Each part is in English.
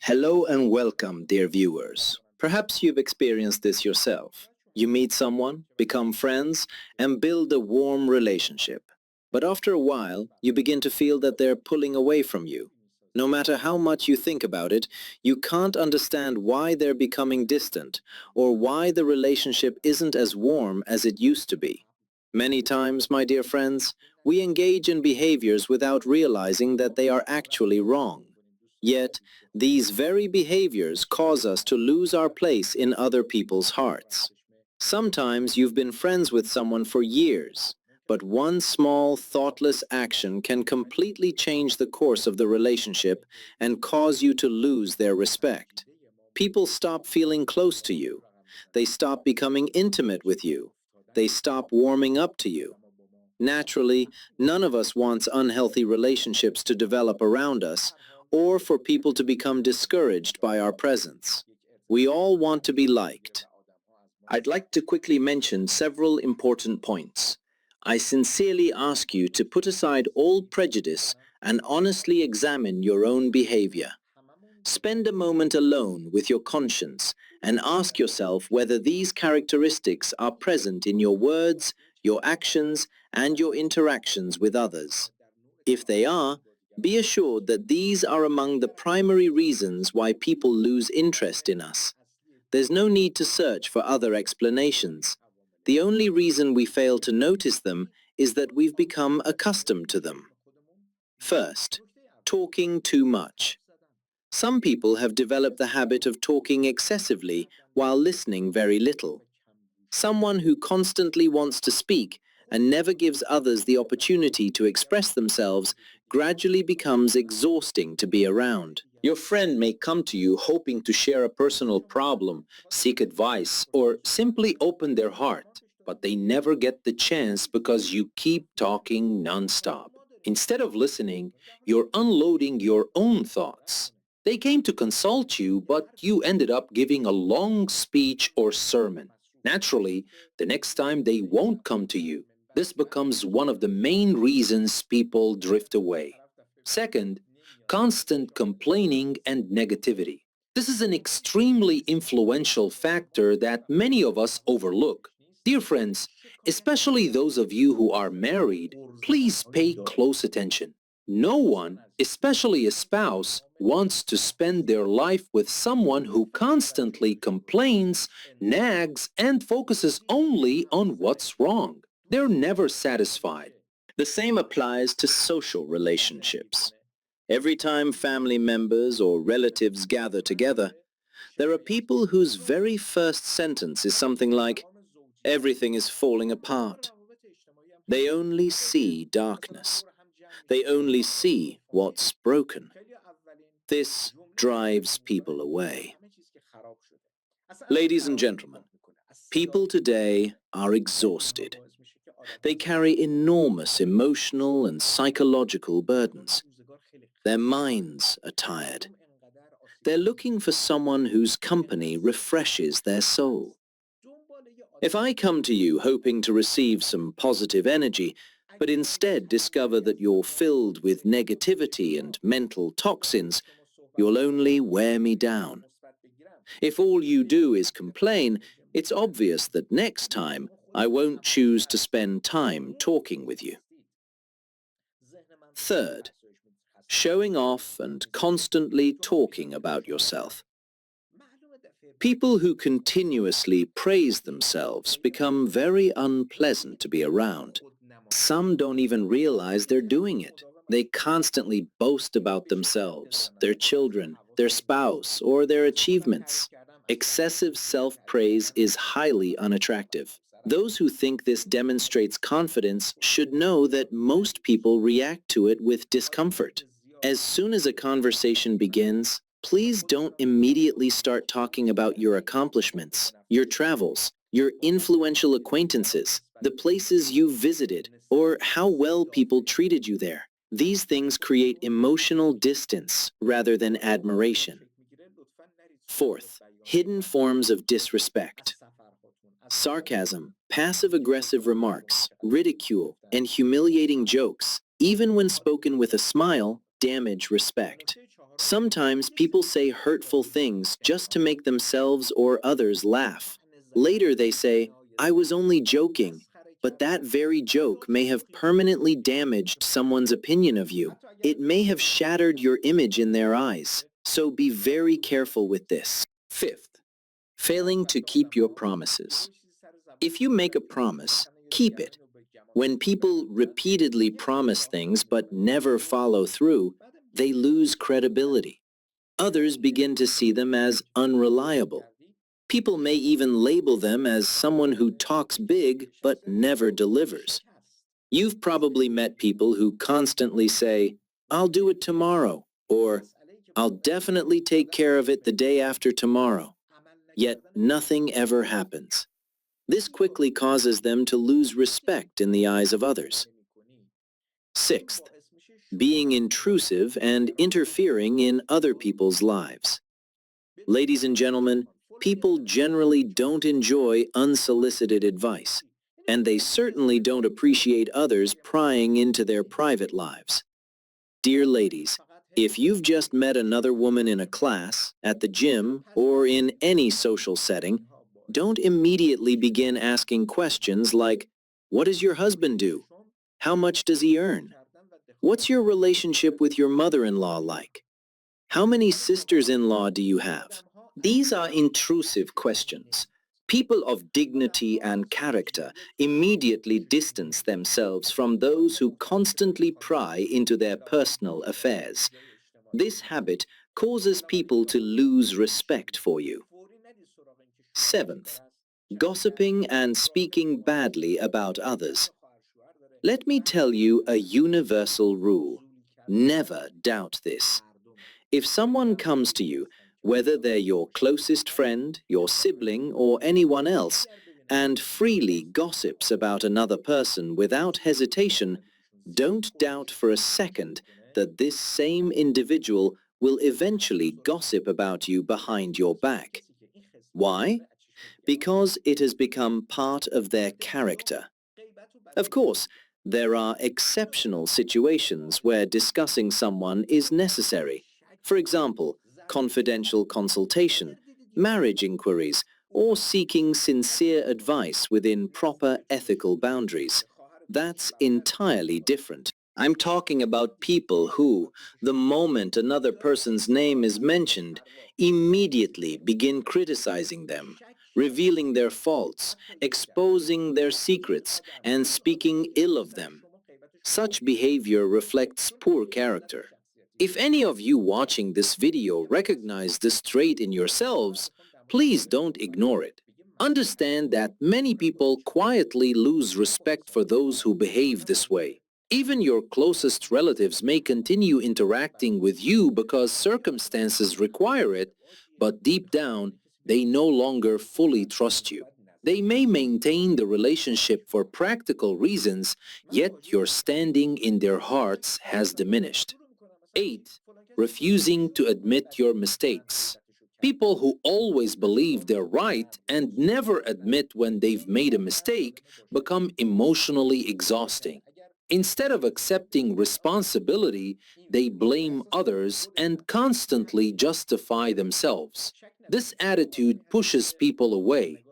Hello and welcome, dear viewers. Perhaps you've experienced this yourself. You meet someone, become friends, and build a warm relationship. But after a while, you begin to feel that they're pulling away from you. No matter how much you think about it, you can't understand why they're becoming distant or why the relationship isn't as warm as it used to be. Many times, my dear friends, we engage in behaviors without realizing that they are actually wrong. Yet, these very behaviors cause us to lose our place in other people's hearts. Sometimes you've been friends with someone for years, but one small, thoughtless action can completely change the course of the relationship and cause you to lose their respect. People stop feeling close to you. They stop becoming intimate with you. They stop warming up to you. Naturally, none of us wants unhealthy relationships to develop around us or for people to become discouraged by our presence. We all want to be liked. I'd like to quickly mention several important points. I sincerely ask you to put aside all prejudice and honestly examine your own behavior. Spend a moment alone with your conscience and ask yourself whether these characteristics are present in your words, your actions, and your interactions with others. If they are, be assured that these are among the primary reasons why people lose interest in us. There's no need to search for other explanations. The only reason we fail to notice them is that we've become accustomed to them. First, talking too much. Some people have developed the habit of talking excessively while listening very little. Someone who constantly wants to speak and never gives others the opportunity to express themselves gradually becomes exhausting to be around. Your friend may come to you hoping to share a personal problem, seek advice, or simply open their heart, but they never get the chance because you keep talking nonstop. Instead of listening, you're unloading your own thoughts. They came to consult you, but you ended up giving a long speech or sermon. Naturally, the next time they won't come to you. This becomes one of the main reasons people drift away. Second, constant complaining and negativity. This is an extremely influential factor that many of us overlook. Dear friends, especially those of you who are married, please pay close attention. No one, especially a spouse, wants to spend their life with someone who constantly complains, nags, and focuses only on what's wrong. They're never satisfied. The same applies to social relationships. Every time family members or relatives gather together, there are people whose very first sentence is something like, "Everything is falling apart." They only see darkness. They only see what's broken. This drives people away. Ladies and gentlemen, people today are exhausted. They carry enormous emotional and psychological burdens. Their minds are tired. They're looking for someone whose company refreshes their soul. If I come to you hoping to receive some positive energy, but instead discover that you're filled with negativity and mental toxins, you'll only wear me down. If all you do is complain, it's obvious that next time I won't choose to spend time talking with you. Third, showing off and constantly talking about yourself. People who continuously praise themselves become very unpleasant to be around. Some don't even realize they're doing it. They constantly boast about themselves, their children, their spouse, or their achievements. Excessive self-praise is highly unattractive. Those who think this demonstrates confidence should know that most people react to it with discomfort. As soon as a conversation begins, please don't immediately start talking about your accomplishments, your travels, your influential acquaintances, the places you've visited, or how well people treated you there. These things create emotional distance rather than admiration. Fourth, hidden forms of disrespect. Sarcasm, passive-aggressive remarks, ridicule, and humiliating jokes, even when spoken with a smile, damage respect. Sometimes people say hurtful things just to make themselves or others laugh. Later they say, "I was only joking," but that very joke may have permanently damaged someone's opinion of you. It may have shattered your image in their eyes. So be very careful with this. Fifth, failing to keep your promises. If you make a promise, keep it. When people repeatedly promise things but never follow through, they lose credibility. Others begin to see them as unreliable. People may even label them as someone who talks big but never delivers. You've probably met people who constantly say, "I'll do it tomorrow," or "I'll definitely take care of it the day after tomorrow." Yet nothing ever happens. This quickly causes them to lose respect in the eyes of others. Sixth, being intrusive and interfering in other people's lives. Ladies and gentlemen, people generally don't enjoy unsolicited advice, and they certainly don't appreciate others prying into their private lives. Dear ladies, if you've just met another woman in a class, at the gym, or in any social setting, don't immediately begin asking questions like, "What does your husband do? How much does he earn? What's your relationship with your mother-in-law like? How many sisters-in-law do you have?" These are intrusive questions. People of dignity and character immediately distance themselves from those who constantly pry into their personal affairs. This habit causes people to lose respect for you. Seventh, gossiping and speaking badly about others. Let me tell you a universal rule. Never doubt this. If someone comes to you, whether they're your closest friend, your sibling, or anyone else, and freely gossips about another person without hesitation, don't doubt for a second that this same individual will eventually gossip about you behind your back. Why? Because it has become part of their character. Of course, there are exceptional situations where discussing someone is necessary. For example, confidential consultation, marriage inquiries, or seeking sincere advice within proper ethical boundaries. That's entirely different. I'm talking about people who, the moment another person's name is mentioned, immediately begin criticizing them, revealing their faults, exposing their secrets, and speaking ill of them. Such behavior reflects poor character. If any of you watching this video recognize this trait in yourselves, please don't ignore it. Understand that many people quietly lose respect for those who behave this way. Even your closest relatives may continue interacting with you because circumstances require it, but deep down, they no longer fully trust you. They may maintain the relationship for practical reasons, yet your standing in their hearts has diminished. 8. Refusing to admit your mistakes. People who always believe they're right and never admit when they've made a mistake become emotionally exhausting. Instead of accepting responsibility, they blame others and constantly justify themselves. This attitude pushes people away.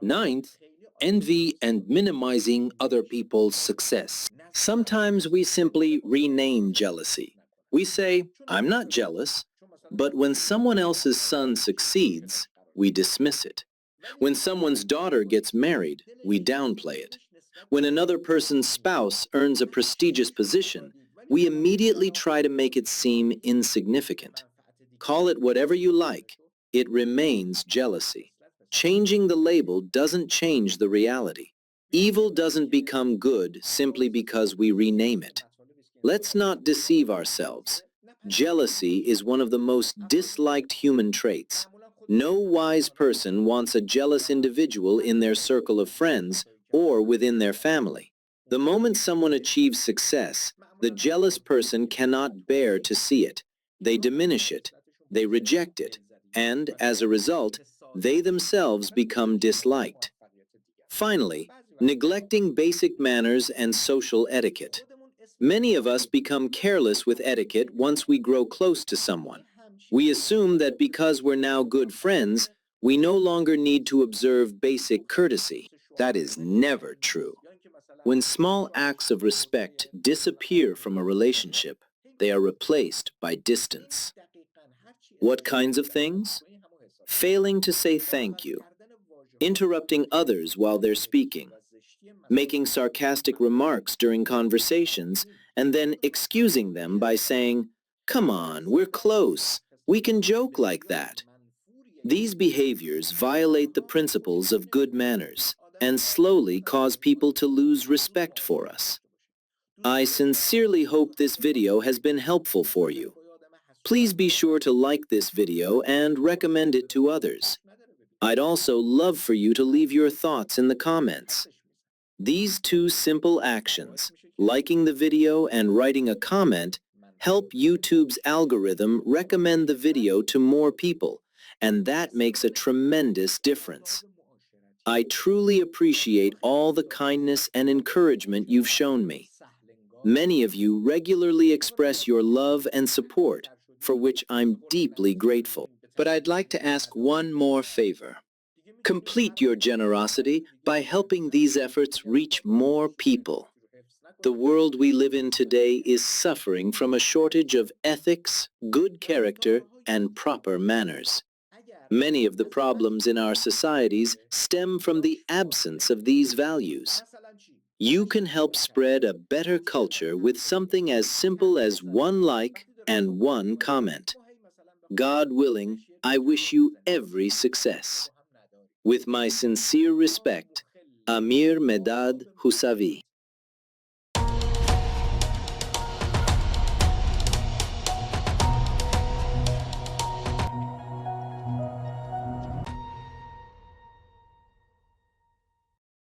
Ninth, envy and minimizing other people's success. Sometimes we simply rename jealousy. We say, "I'm not jealous," but when someone else's son succeeds, we dismiss it. When someone's daughter gets married, we downplay it. When another person's spouse earns a prestigious position, we immediately try to make it seem insignificant. Call it whatever you like, it remains jealousy. Changing the label doesn't change the reality. Evil doesn't become good simply because we rename it. Let's not deceive ourselves. Jealousy is one of the most disliked human traits. No wise person wants a jealous individual in their circle of friends or within their family. The moment someone achieves success, the jealous person cannot bear to see it. They diminish it, they reject it, and as a result, they themselves become disliked. Finally, neglecting basic manners and social etiquette. Many of us become careless with etiquette once we grow close to someone. We assume that because we're now good friends, we no longer need to observe basic courtesy. That is never true. When small acts of respect disappear from a relationship, they are replaced by distance. What kinds of things? Failing to say thank you, interrupting others while they're speaking, making sarcastic remarks during conversations, and then excusing them by saying, "Come on, we're close. We can joke like that." These behaviors violate the principles of good manners and slowly cause people to lose respect for us. I sincerely hope this video has been helpful for you. Please be sure to like this video and recommend it to others. I'd also love for you to leave your thoughts in the comments. These two simple actions, liking the video and writing a comment, help YouTube's algorithm recommend the video to more people, and that makes a tremendous difference. I truly appreciate all the kindness and encouragement you've shown me. Many of you regularly express your love and support, for which I'm deeply grateful. But I'd like to ask one more favor. Complete your generosity by helping these efforts reach more people. The world we live in today is suffering from a shortage of ethics, good character, and proper manners. Many of the problems in our societies stem from the absence of these values. You can help spread a better culture with something as simple as one like and one comment. God willing, I wish you every success. With my sincere respect, Amir Mehrdad Khosravi.